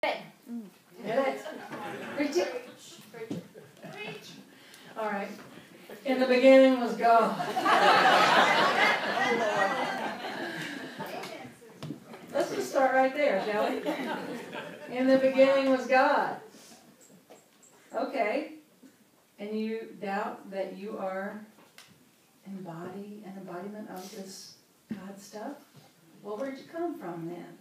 Preach it. All right. In the beginning was God. Let's just start right there, shall we? In the beginning was God. Okay. And you doubt that you are an embodiment of this God stuff? Well, where'd you come from then?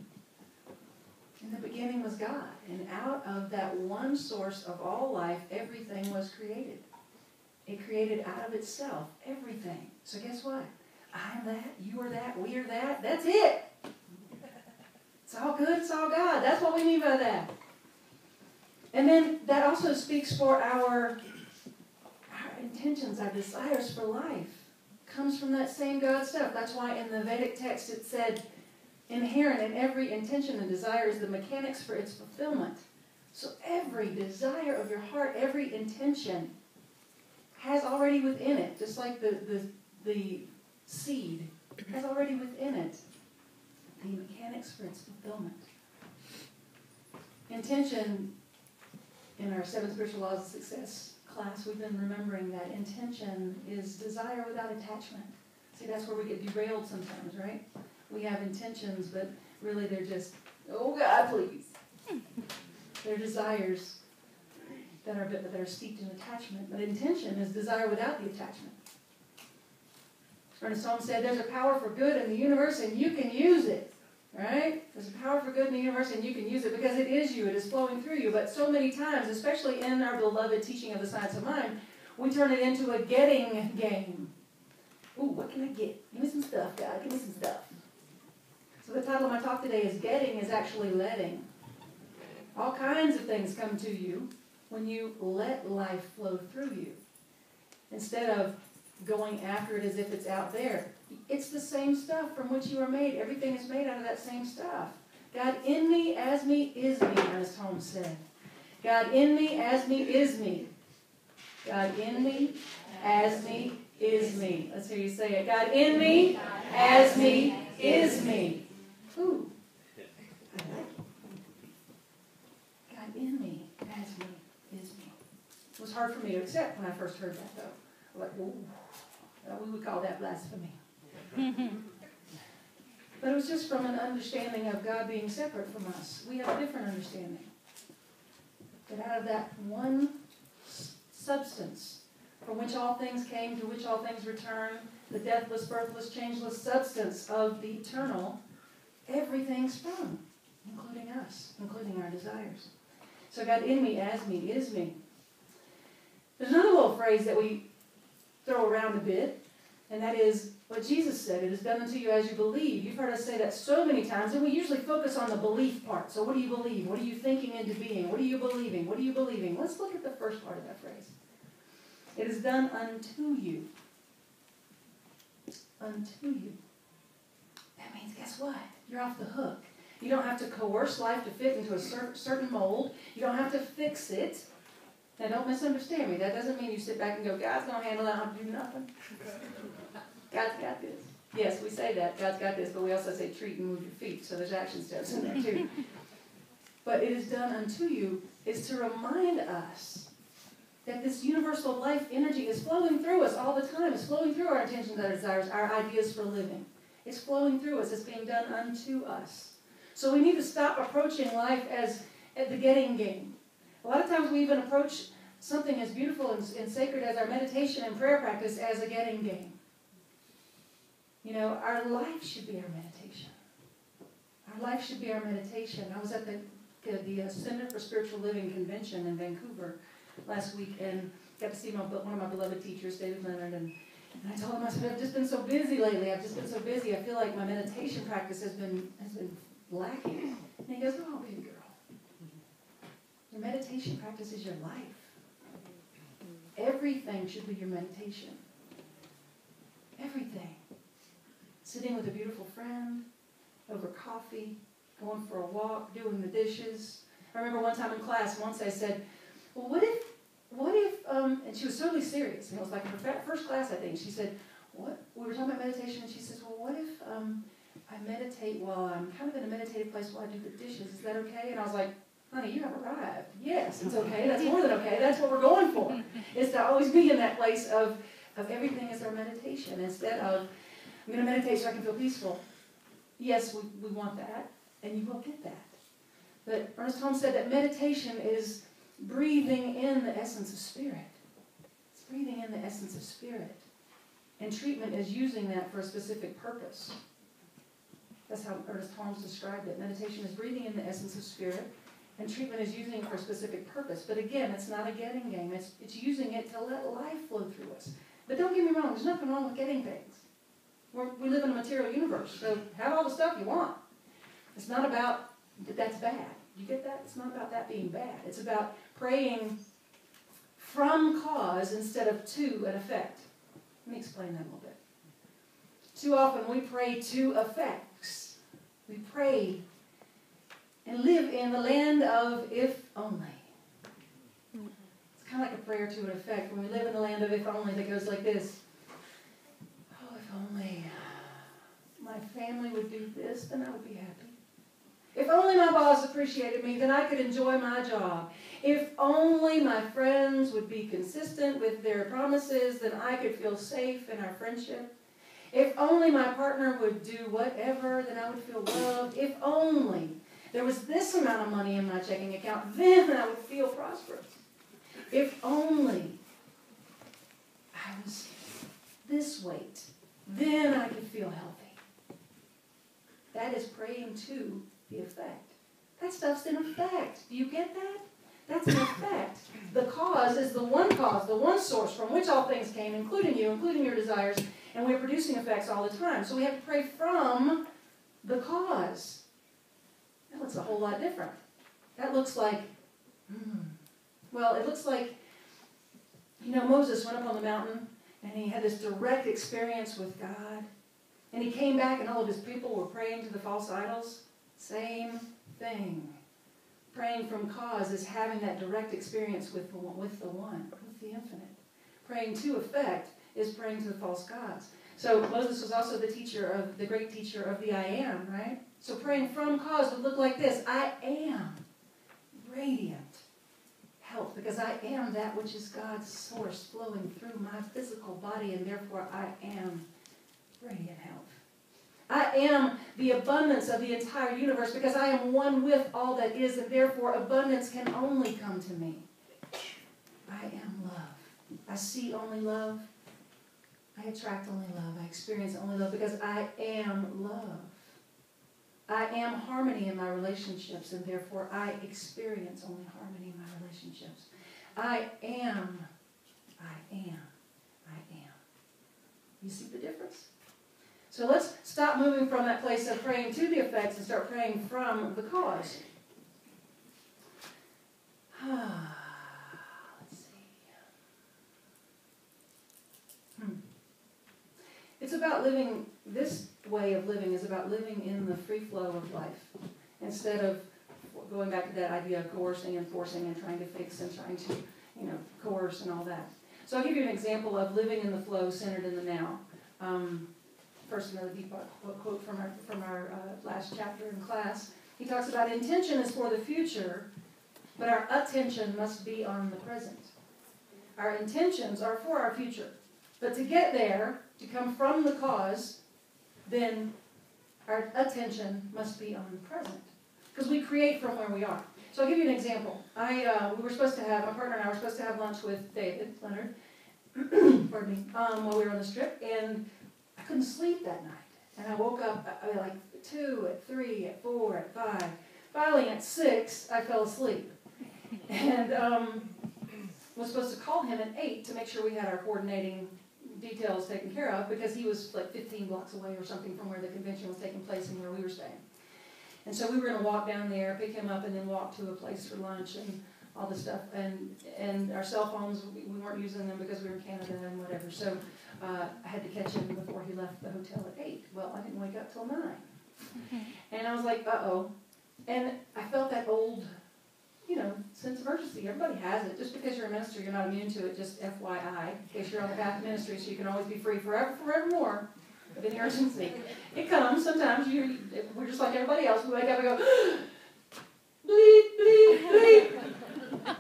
In the beginning was God. And out of that one source of all life, everything was created. It created out of itself everything. So guess what? I'm that, you are that, we are that. That's it. It's all good, it's all God. That's what we mean by that. And then that also speaks for our intentions, our desires for life. Comes from that same God stuff. That's why in the Vedic text it said, inherent in every intention and desire is the mechanics for its fulfillment. So every desire of your heart, every intention has already within it, just like the seed has already within it the mechanics for its fulfillment. Intention, in our 7 Spiritual Laws of Success class, we've been remembering that intention is desire without attachment. See, that's where we get derailed sometimes, right? We have intentions, but really they're just, oh God, please. They're desires that are steeped in attachment. But intention is desire without the attachment. Ernest Holmes said, there's a power for good in the universe and you can use it. Right? There's a power for good in the universe and you can use it because it is you. It is flowing through you. But so many times, especially in our beloved teaching of the science of mind, we turn it into a getting game. Ooh, what can I get? Give me some stuff, God. Give me some stuff. So the title of my talk today is Getting is Actually Letting. All kinds of things come to you when you let life flow through you. Instead of going after it as if it's out there. It's the same stuff from which you are made. Everything is made out of that same stuff. God in me, as me, is me, Ernest Holmes said. God in me, as me, is me. God in me, as me, is me. Let's hear you say it. God in me, as me, is me. Ooh. I like it. God in me, as me, is me. It was hard for me to accept when I first heard that, though. Like, ooh. We would call that blasphemy. But it was just from an understanding of God being separate from us. We have a different understanding. That out of that one substance from which all things came, to which all things return, the deathless, birthless, changeless substance of the eternal, everything sprung, including us, including our desires. So God in me, as me, is me. There's another little phrase that we throw around a bit, and that is what Jesus said, it is done unto you as you believe. You've heard us say that so many times, and we usually focus on the belief part. So what do you believe? What are you thinking into being? What are you believing? What are you believing? Let's look at the first part of that phrase. It is done unto you. Unto you. That means, guess what? You're off the hook. You don't have to coerce life to fit into a certain mold. You don't have to fix it. Now, don't misunderstand me. That doesn't mean you sit back and go, God's going to handle it. I don't do nothing. God's got this. Yes, we say that. God's got this. But we also say treat and move your feet. So there's action steps in there too. But it is done unto you is to remind us that this universal life energy is flowing through us all the time. It's flowing through our intentions, our desires, our ideas for living. It's flowing through us. It's being done unto us. So we need to stop approaching life as the getting game. A lot of times we even approach something as beautiful and sacred as our meditation and prayer practice as a getting game. You know, our life should be our meditation. Our life should be our meditation. I was at the Center for Spiritual Living convention in Vancouver last week and got to see one of my beloved teachers, David Leonard, and I told him, I said, I've just been so busy lately. I've just been so busy. I feel like my meditation practice has been lacking. And he goes, oh, baby girl. Your meditation practice is your life. Everything should be your meditation. Everything. Sitting with a beautiful friend, over coffee, going for a walk, doing the dishes. I remember one time in class, once I said, well, what if, and she was totally serious, and it was like her first class, I think. She said, what? We were talking about meditation, and she says, well, what if I meditate while I'm kind of in a meditative place while I do the dishes? Is that okay? And I was like, Honey, you have arrived. Yes, it's okay. That's more than okay. That's what we're going for. Is to always be in that place of everything is our meditation. Instead of, I'm going to meditate so I can feel peaceful. Yes, we want that, and you will get that. But Ernest Holmes said that meditation is breathing in the essence of spirit. It's breathing in the essence of spirit. And treatment is using that for a specific purpose. That's how Ernest Holmes described it. Meditation is breathing in the essence of spirit, and treatment is using it for a specific purpose. But again, it's not a getting game. It's using it to let life flow through us. But don't get me wrong, there's nothing wrong with getting things. We live in a material universe, so have all the stuff you want. It's not about that that's bad. You get that? It's not about that being bad. It's about praying from cause instead of to an effect. Let me explain that a little bit. Too often we pray to effects. We pray and live in the land of if only. It's kind of like a prayer to an effect. When we live in the land of if only, that goes like this. Oh, if only my family would do this, then I would be happy. If only my boss appreciated me, then I could enjoy my job. If only my friends would be consistent with their promises, then I could feel safe in our friendship. If only my partner would do whatever, then I would feel loved. If only there was this amount of money in my checking account, then I would feel prosperous. If only I was this weight, then I could feel healthy. That is praying to the effect. That stuff's an effect. Do you get that? That's an effect. The cause is the one source from which all things came, including you, including your desires, and we're producing effects all the time. So we have to pray from the cause. That looks a whole lot different. That looks like, it looks like, Moses went up on the mountain, and he had this direct experience with God, and he came back, and all of his people were praying to the false idols. Same thing. Praying from cause is having that direct experience with the one, with the infinite. Praying to effect is praying to the false gods. So Moses was also the great teacher of the I am, right? So praying from cause would look like this. I am radiant health because I am that which is God's source flowing through my physical body, and therefore I am radiant health. I am the abundance of the entire universe because I am one with all that is, and therefore abundance can only come to me. I am love. I see only love. I attract only love. I experience only love because I am love. I am harmony in my relationships, and therefore I experience only harmony in my relationships. I am. You see the difference? So let's stop moving from that place of praying to the effects and start praying from the cause. Let's see. It's about living, this way of living is about living in the free flow of life. Instead of going back to that idea of coercing and forcing and trying to fix and trying to, coerce and all that. So I'll give you an example of living in the flow centered in the now. First, another deep quote from our last chapter in class. He talks about intention is for the future, but our attention must be on the present. Our intentions are for our future. But to get there, to come from the cause, then our attention must be on the present. Because we create from where we are. So I'll give you an example. My partner and I were supposed to have lunch with David Leonard, pardon me, while we were on this trip, and I couldn't sleep that night. And I woke up at like 2, at 3, at 4, at 5. Finally, at 6, I fell asleep. And was supposed to call him at 8 to make sure we had our coordinating details taken care of, because he was like 15 blocks away or something from where the convention was taking place and where we were staying. And so we were going to walk down there, pick him up, and then walk to a place for lunch and all this stuff. And our cell phones, we weren't using them because we were in Canada and whatever. So I had to catch him before he left the hotel at 8. Well, I didn't wake up till 9. And I was like, uh-oh. And I felt that old, sense of urgency. Everybody has it. Just because you're a minister, you're not immune to it. Just FYI, in case you're on the path of ministry, so you can always be free forevermore of any urgency. It comes. Sometimes we're just like everybody else. We wake up and go, bleep. bleep, bleep.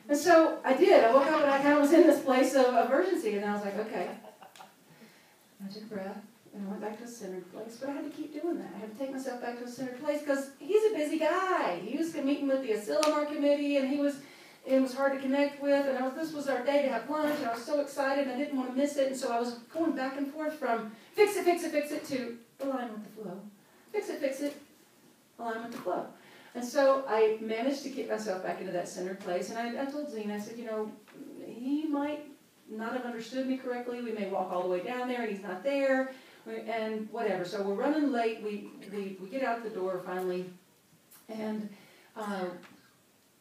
And so I did. I woke up and I kind of was in this place of urgency, and I was like, okay. I took a breath, and I went back to a centered place, but I had to keep doing that. I had to take myself back to a centered place because he's a busy guy. He was meeting with the Asilomar committee, and it was hard to connect with, and this was our day to have lunch, and I was so excited, and I didn't want to miss it, and so I was going back and forth from fix it, to align with the flow. Fix it, align with the flow. And so I managed to get myself back into that centered place, and I told Zine, I said, he might not have understood me correctly. We may walk all the way down there, and he's not there, and whatever. So we're running late. We get out the door finally, and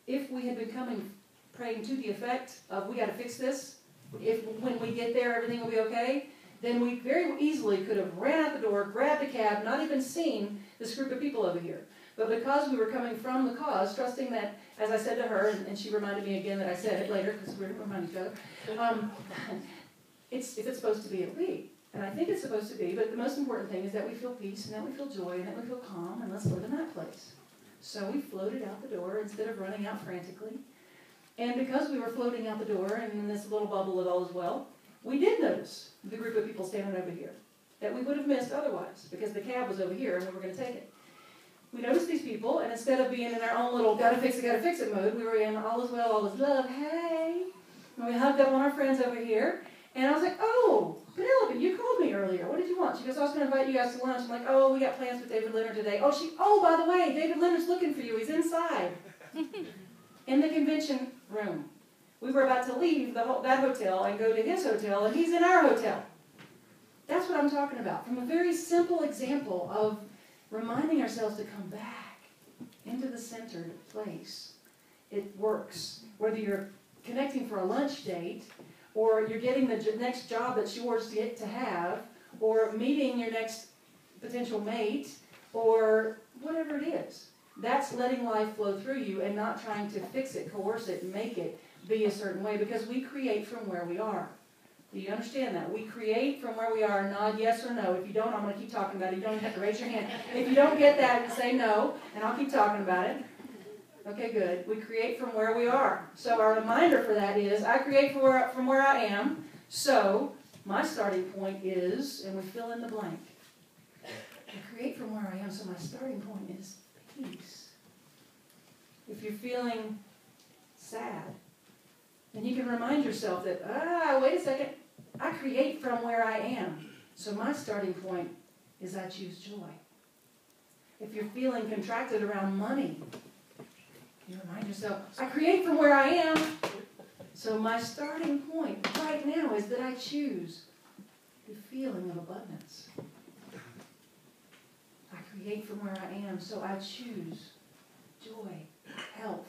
if we had been praying to the effect of we got to fix this, if when we get there everything will be okay, then we very easily could have ran out the door, grabbed a cab, not even seen this group of people over here. But because we were coming from the cause, trusting that, as I said to her, and she reminded me again that I said it later, because we remind each other, if it's supposed to be, it'll be. And I think it's supposed to be, but the most important thing is that we feel peace, and that we feel joy, and that we feel calm, and let's live in that place. So we floated out the door instead of running out frantically. And because we were floating out the door, and in this little bubble of all is well, we did notice the group of people standing over here that we would have missed otherwise, because the cab was over here, and we were going to take it. We noticed these people, and instead of being in our own little gotta fix it mode, we were in all is well, all is love, hey. And we hugged up on our friends over here, and I was like, oh, Penelope, you called me earlier. What did you want? She goes, I was going to invite you guys to lunch. I'm like, oh, we got plans with David Leonard today. Oh, by the way, David Leonard's looking for you. He's inside in the convention room. We were about to leave that hotel and go to his hotel, and he's in our hotel. That's what I'm talking about. From a very simple example of reminding ourselves to come back into the centered place. It works. Whether you're connecting for a lunch date, or you're getting the next job that's yours to have, or meeting your next potential mate, or whatever it is. That's letting life flow through you and not trying to fix it, coerce it, make it be a certain way, because we create from where we are. Do you understand that? We create from where we are. Nod yes or no. If you don't, I'm going to keep talking about it. You don't even have to raise your hand. If you don't get that, say no, and I'll keep talking about it. Okay, good. We create from where we are. So our reminder for that is, I create from where I am, so my starting point is, and we fill in the blank. I create from where I am, so my starting point is peace. If you're feeling sad, then you can remind yourself that, wait a second, I create from where I am. So my starting point is I choose joy. If you're feeling contracted around money, you remind yourself, I create from where I am. So my starting point right now is that I choose the feeling of abundance. I create from where I am, so I choose joy, health,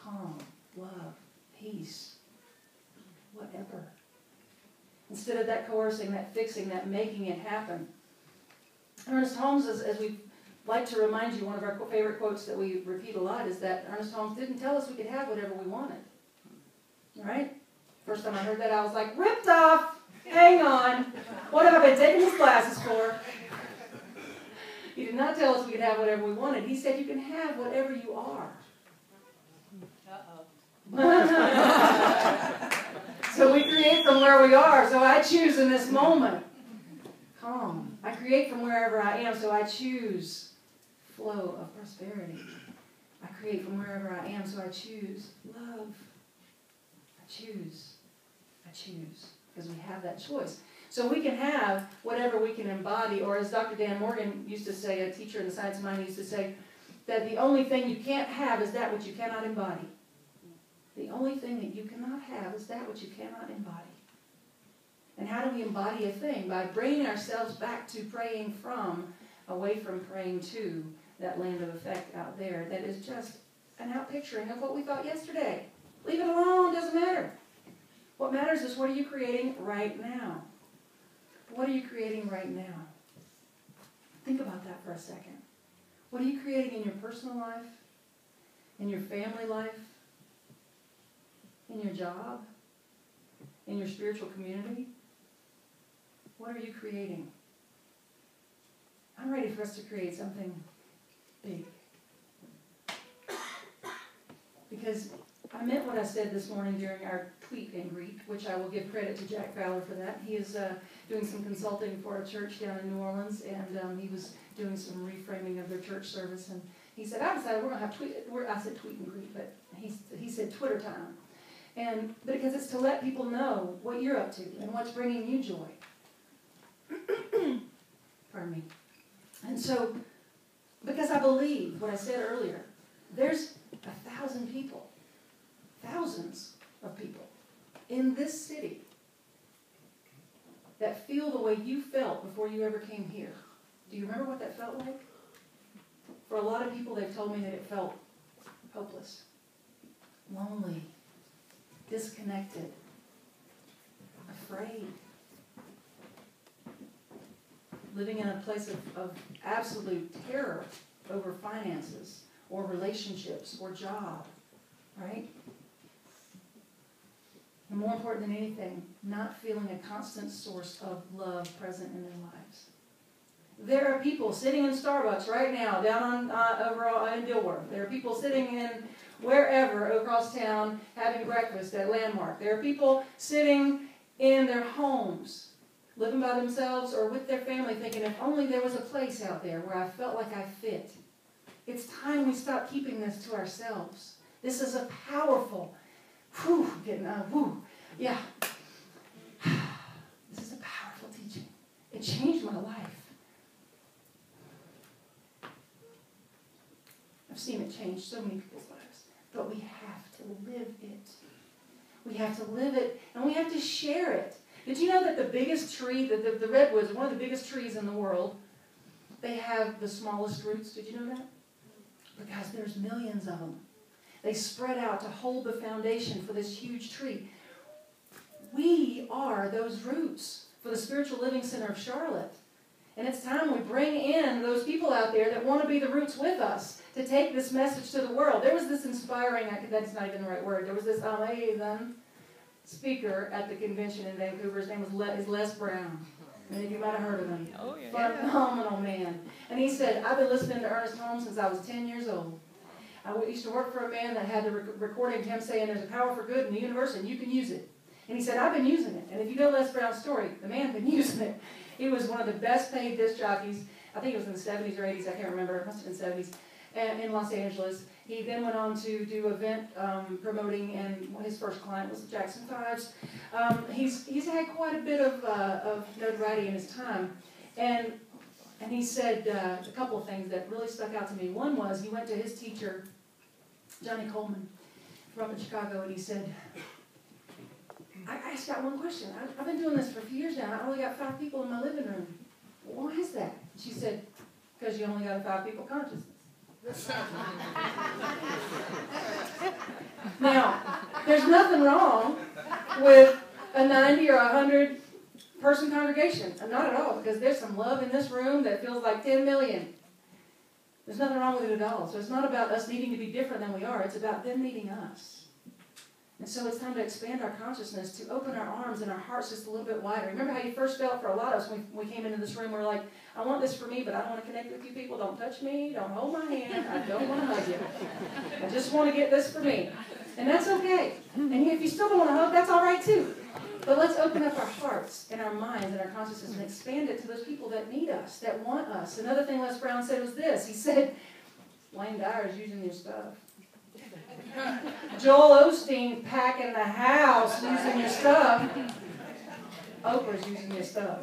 calm, love, peace, whatever. Instead of that coercing, that fixing, that making it happen. Ernest Holmes, as we like to remind you, one of our favorite quotes that we repeat a lot is that Ernest Holmes didn't tell us we could have whatever we wanted. Right? First time I heard that, I was like, ripped off! Hang on! What have I been taking these classes for? He did not tell us we could have whatever we wanted. He said you can have whatever you are. So we create from where we are, so I choose in this moment. Calm. I create from wherever I am, so I choose flow of prosperity. I create from wherever I am, so I choose love. I choose. Because we have that choice. So we can have whatever we can embody, or as Dr. Dan Morgan used to say, a teacher in the Science of Mind used to say, that the only thing you can't have is that which you cannot embody. The only thing that you cannot have is that which you cannot embody. And how do we embody a thing? By bringing ourselves back to praying from, away from praying to, that land of effect out there that is just an outpicturing of what we thought yesterday. Leave it alone, doesn't matter. What matters is, what are you creating right now? What are you creating right now? Think about that for a second. What are you creating in your personal life? In your family life? In your job? In your spiritual community? What are you creating? I'm ready for us to create something big. because I meant what I said this morning during our tweet and greet, which I will give credit to Jack Fowler for that. He is doing some consulting for a church down in New Orleans, and he was doing some reframing of their church service. And he said, I decided we're going to have I said tweet and greet, but he said Twitter time. And because it's to let people know what you're up to and what's bringing you joy. Pardon me. And so, because I believe what I said earlier, there's 1,000 people, thousands of people in this city that feel the way you felt before you ever came here. Do you remember what that felt like? For a lot of people, they've told me that it felt hopeless, lonely, disconnected, afraid, living in a place of absolute terror over finances or relationships or job, right? And more important than anything, not feeling a constant source of love present in their lives. There are people sitting in Starbucks right now down on over in Dilworth. There are people sitting in wherever across town having breakfast at Landmark. There are people sitting in their homes, living by themselves or with their family, thinking, if only there was a place out there where I felt like I fit. It's time we stop keeping this to ourselves. This is a powerful, yeah. This is a powerful teaching. It changed my life. I've seen it change so many people's lives. But we have to live it. We have to live it, and we have to share it. Did you know that the biggest tree, the redwoods, one of the biggest trees in the world, they have the smallest roots? Did you know that? Because there's millions of them. They spread out to hold the foundation for this huge tree. We are those roots for the Spiritual Living Center of Charlotte. And it's time we bring in those people out there that want to be the roots with us to take this message to the world. There was this inspiring, that's not even the right word, there was this amazing speaker at the convention in Vancouver. His name was Les Brown. Many of you might have heard of him. Oh, yeah. Phenomenal man. And he said, I've been listening to Ernest Holmes since I was 10 years old. I used to work for a man that had the recording of him saying there's a power for good in the universe and you can use it. And he said, I've been using it. And if you know Les Brown's story, the man's been using it. He was one of the best paid disc jockeys. I think it was in the 70s or 80s. I can't remember. It must have been 70s. And in Los Angeles. He then went on to do event promoting, and his first client was the Jackson Fives. He's had quite a bit of notoriety in his time. And he said a couple of things that really stuck out to me. One was he went to his teacher, Johnny Coleman, from Chicago, and he said, I just got one question. I've been doing this for a few years now. I only got 5 people in my living room. Why is that? She said, because you only got a 5 people consciousness. Now, there's nothing wrong with a 90 or 100 person congregation. Not at all, because there's some love in this room that feels like 10 million. There's nothing wrong with it at all. So it's not about us needing to be different than we are. It's about them needing us. And so it's time to expand our consciousness, to open our arms and our hearts just a little bit wider. Remember how you first felt for a lot of us when we came into this room? We were like, I want this for me, but I don't want to connect with you people. Don't touch me. Don't hold my hand. I don't want to hug you. I just want to get this for me. And that's okay. And if you still don't want to hug, that's all right too. But let's open up our hearts and our minds and our consciousness and expand it to those people that need us, that want us. Another thing Les Brown said was this. He said, Wayne Dyer's using your stuff. Joel Osteen packing the house using your stuff. Oprah's using your stuff.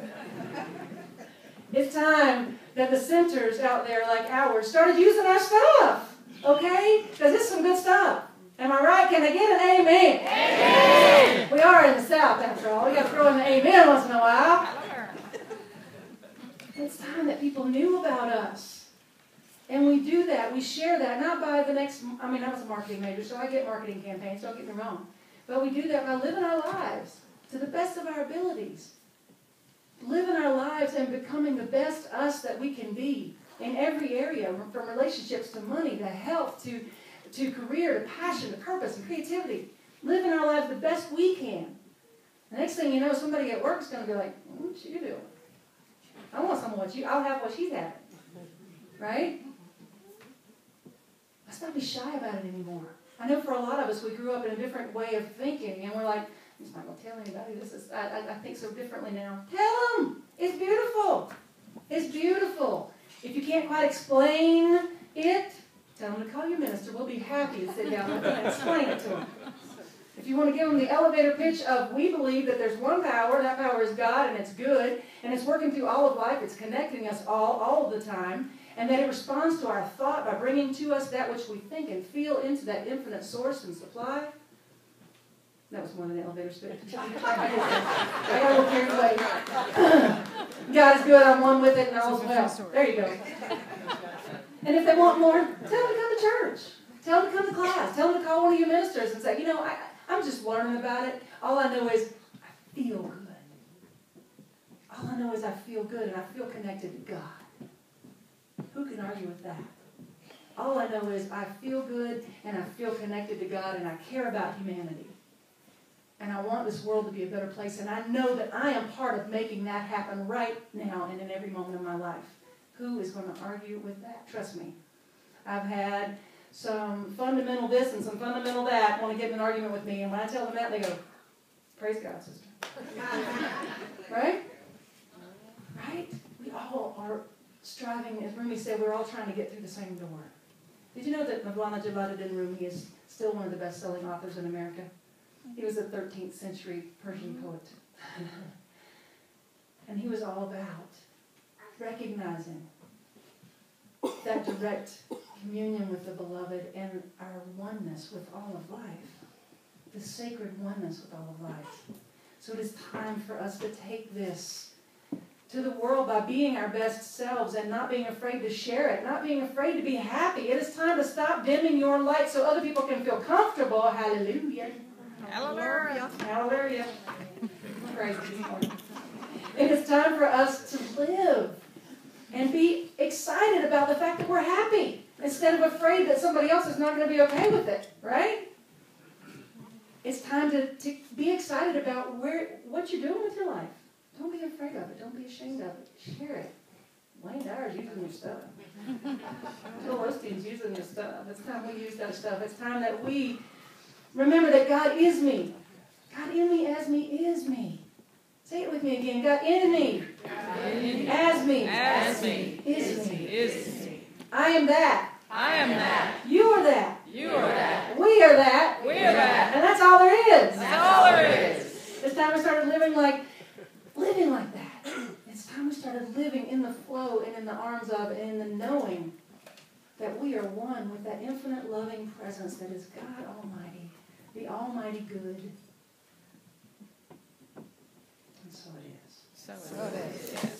It's time that the centers out there like ours started using our stuff. Okay? Because it's some good stuff. Am I right? Can I get an amen? Amen. We are in the South, after all. We got to throw in the amen once in a while. It's time that people knew about us. And we do that, we share that, not by the next, I was a marketing major, so I get marketing campaigns, don't get me wrong. But we do that by living our lives to the best of our abilities. Living our lives and becoming the best us that we can be in every area, from relationships to money to health to career to passion to purpose and creativity. Living our lives the best we can. The next thing you know, somebody at work is going to be like, what's she doing? I want some of what I'll have what she's having. Right? Let's not be shy about it anymore. I know for a lot of us, we grew up in a different way of thinking, and we're like, I'm just not going to tell anybody this is. I think so differently now. Tell them. It's beautiful. It's beautiful. If you can't quite explain it, tell them to call your minister. We'll be happy to sit down with them and explain it to them. If you want to give them the elevator pitch of, we believe that there's one power, that power is God, and it's good, and it's working through all of life, it's connecting us all of the time, and that it responds to our thought by bringing to us that which we think and feel into that infinite source and supply. That was more than an elevator pitch. I got a little carried away. God is good, I'm one with it, and all is well. There you go. And if they want more, tell them to come to church. Tell them to come to class. Tell them to call one of your ministers and say, you know, I'm just learning about it. All I know is I feel good. All I know is I feel good and I feel connected to God. Who can argue with that? All I know is I feel good and I feel connected to God and I care about humanity. And I want this world to be a better place. And I know that I am part of making that happen right now and in every moment of my life. Who is going to argue with that? Trust me. I've had some fundamental this and some fundamental that want to get in an argument with me. And when I tell them that, they go, praise God, sister. Right? Right? We all are striving, as Rumi said, we're all trying to get through the same door. Did you know that Mawlana Jalaluddin Rumi is still one of the best-selling authors in America? He was a 13th century Persian poet. And he was all about recognizing that direct communion with the beloved and our oneness with all of life. The sacred oneness with all of life. So it is time for us to take this to the world by being our best selves and not being afraid to share it, not being afraid to be happy. It is time to stop dimming your light so other people can feel comfortable. Hallelujah. Hallelujah. Hallelujah. Praise the Lord. It is time for us to live and be excited about the fact that we're happy instead of afraid that somebody else is not going to be okay with it, right? It's time to be excited about what you're doing with your life. Don't be afraid of it. Don't be ashamed of it. Share it. Wayne Dyer's using your stuff. Joel Osteen's using your stuff. It's time we use that stuff. It's time that we remember that God is me. God in me, as me, is me. Say it with me again. God in me, as me, is me. I am that. I am that. You are that. You are that. We are that. We are that. And that's all there is. That's all there is. It's time we started living like that. It's time we started living in the flow and in the arms of and in the knowing that we are one with that infinite loving presence that is God Almighty, the Almighty Good. And so it is. So it is. Yes.